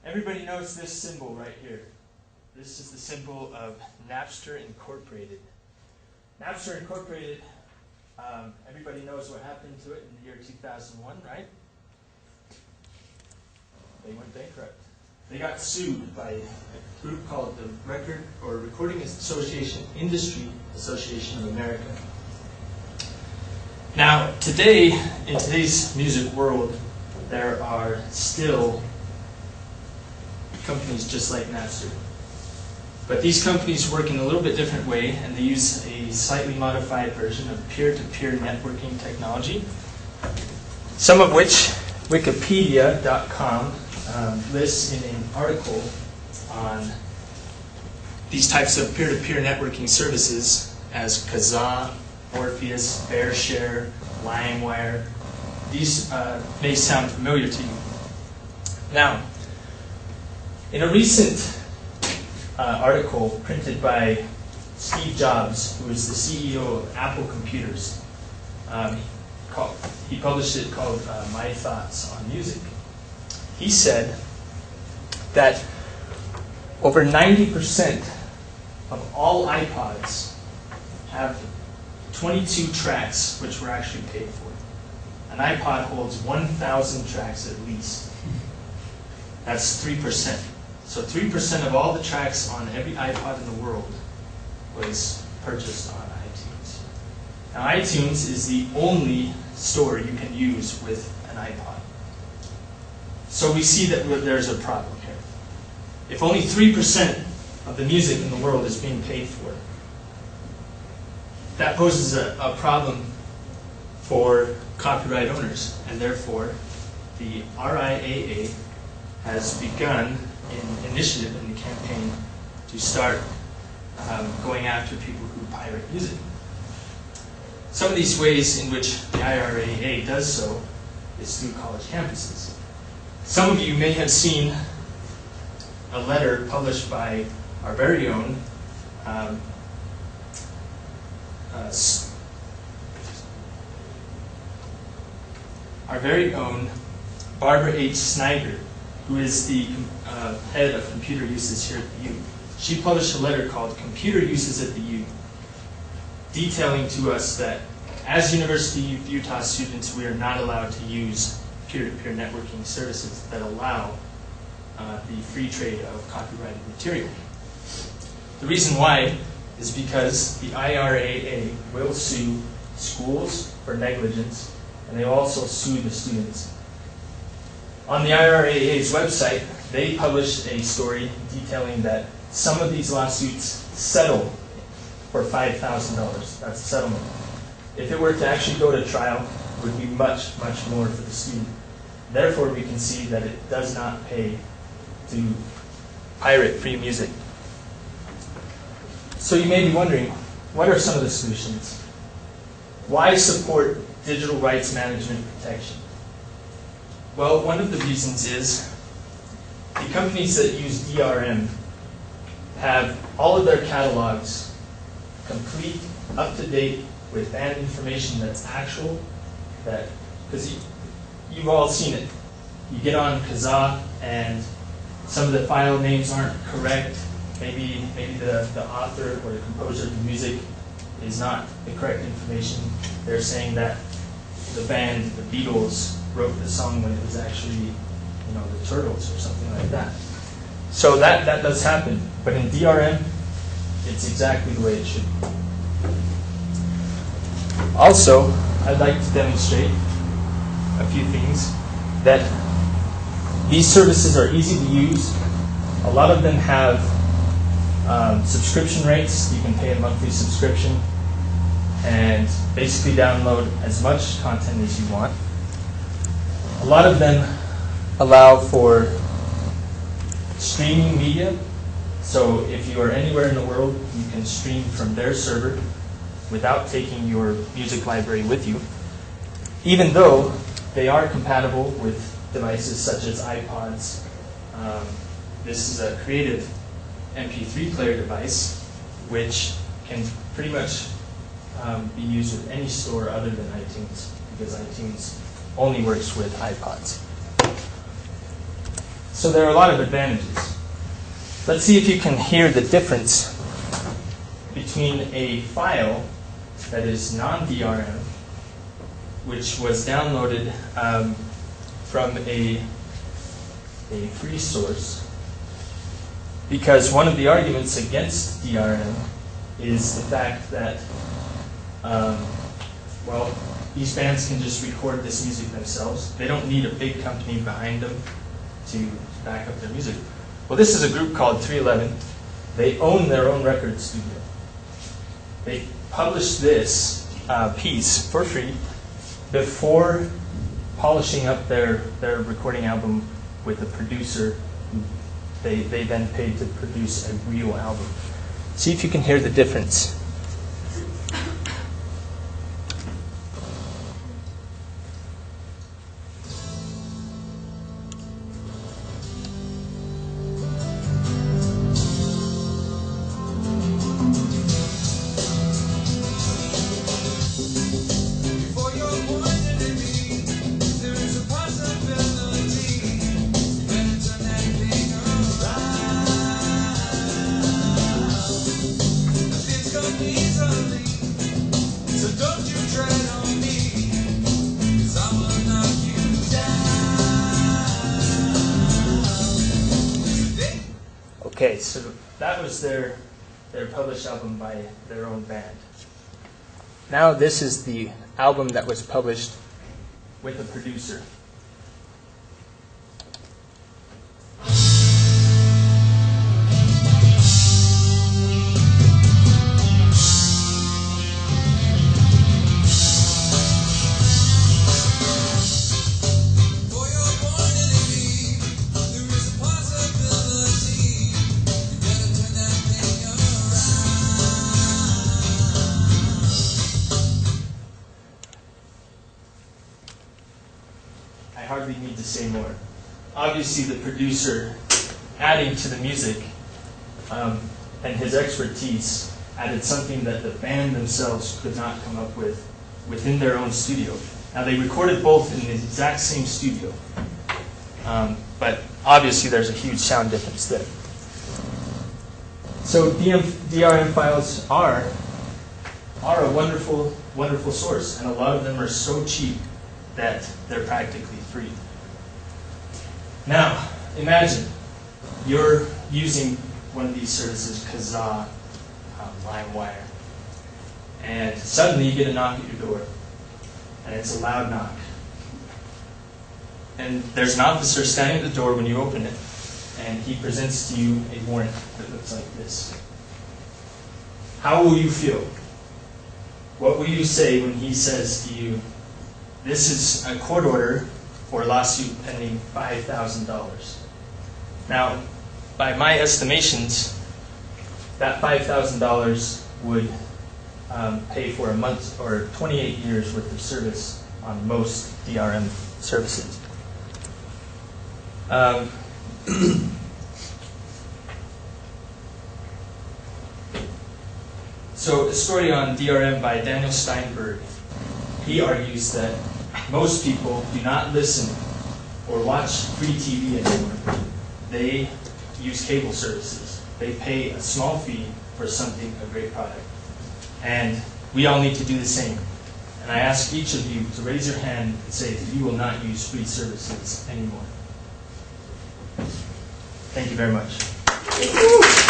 Everybody knows this symbol right here. This is the symbol of Napster Incorporated. Napster Incorporated, everybody knows what happened to it in the year 2001, right? They went bankrupt. They got sued by a group called the Recording Association Industry Association of America. Now, today, in today's music world, there are still companies just like Napster. But these companies work in a little bit different way, and they use a slightly modified version of peer-to-peer networking technology, some of which Wikipedia.com lists in an article on these types of peer-to-peer networking services as Kazaa, Orpheus, BearShare, LimeWire. These may sound familiar to you. Now, in a recent article printed by Steve Jobs, who is the CEO of Apple Computers, he published it called My Thoughts on Music. He said that over 90% of all iPods have 22 tracks which were actually paid for. An iPod holds 1,000 tracks at least. That's 3%. So 3% of all the tracks on every iPod in the world was purchased on iTunes. Now, iTunes is the only store you can use with an iPod. So we see that there's a problem here. If only 3% of the music in the world is being paid for, that poses a problem for copyright owners, and therefore the RIAA has begun an initiative in the campaign to start going after people who pirate music. Some of these ways in which the IRAA does so is through college campuses. Some of you may have seen a letter published by our very own Barbara H. Snyder, who is the head of computer uses here at the U. She published a letter called Computer Uses at the U, detailing to us that as University of Utah students, we are not allowed to use peer-to-peer networking services that allow the free trade of copyrighted material. The reason why is because the IRAA will sue schools for negligence, and they also sue the students. On the IRAA's website, they published a story detailing that some of these lawsuits settle for $5,000. That's the settlement. If it were to actually go to trial, it would be much, much more for the student. Therefore, we can see that it does not pay to pirate free music. So you may be wondering, what are some of the solutions? Why support digital rights management protection? Well, one of the reasons is the companies that use DRM have all of their catalogs complete, up-to-date, with band information that's actual, because you've all seen it. You get on Kazaa and some of the file names aren't correct. Maybe the author or the composer of the music is not the correct information. They're saying that the band, the Beatles, wrote the song when it was actually, the Turtles or something like that. So that does happen. But in DRM, it's exactly the way it should be. Also, I'd like to demonstrate a few things. That these services are easy to use. A lot of them have subscription rates. You can pay a monthly subscription and basically download as much content as you want. A lot of them allow for streaming media. So if you are anywhere in the world, you can stream from their server without taking your music library with you, even though they are compatible with devices such as iPods. This is a Creative MP3 player device, which can pretty much be used with any store other than iTunes, because iTunes only works with iPods. So there are a lot of advantages. Let's see if you can hear the difference between a file that is non-DRM, which was downloaded from a free source, because one of the arguments against DRM is the fact that, well, these bands can just record this music themselves. They don't need a big company behind them to back up their music. Well, this is a group called 311. They own their own record studio. They published this piece for free before polishing up their recording album with a producer who they then paid to produce a real album. See if you can hear the difference. Okay, so that was their published album by their own band. Now this is the album that was published with a producer. I hardly need to say more. Obviously, the producer adding to the music and his expertise added something that the band themselves could not come up with within their own studio. Now, they recorded both in the exact same studio, but obviously there's a huge sound difference there. So DRM files are a wonderful, wonderful source, and a lot of them are so cheap that they're practically free. Now, imagine you're using one of these services, Kazaa, LimeWire, and suddenly you get a knock at your door, and it's a loud knock. And there's an officer standing at the door when you open it, and he presents to you a warrant that looks like this. How will you feel? What will you say when he says to you, "This is a court order for a lawsuit pending $5,000. Now, by my estimations, that $5,000 would pay for a month or 28 years worth of service on most DRM services. So, a story on DRM by Daniel Steinberg. He argues that most people do not listen or watch free TV anymore. They use cable services. They pay a small fee for something, a great product. And we all need to do the same. And I ask each of you to raise your hand and say that you will not use free services anymore. Thank you very much.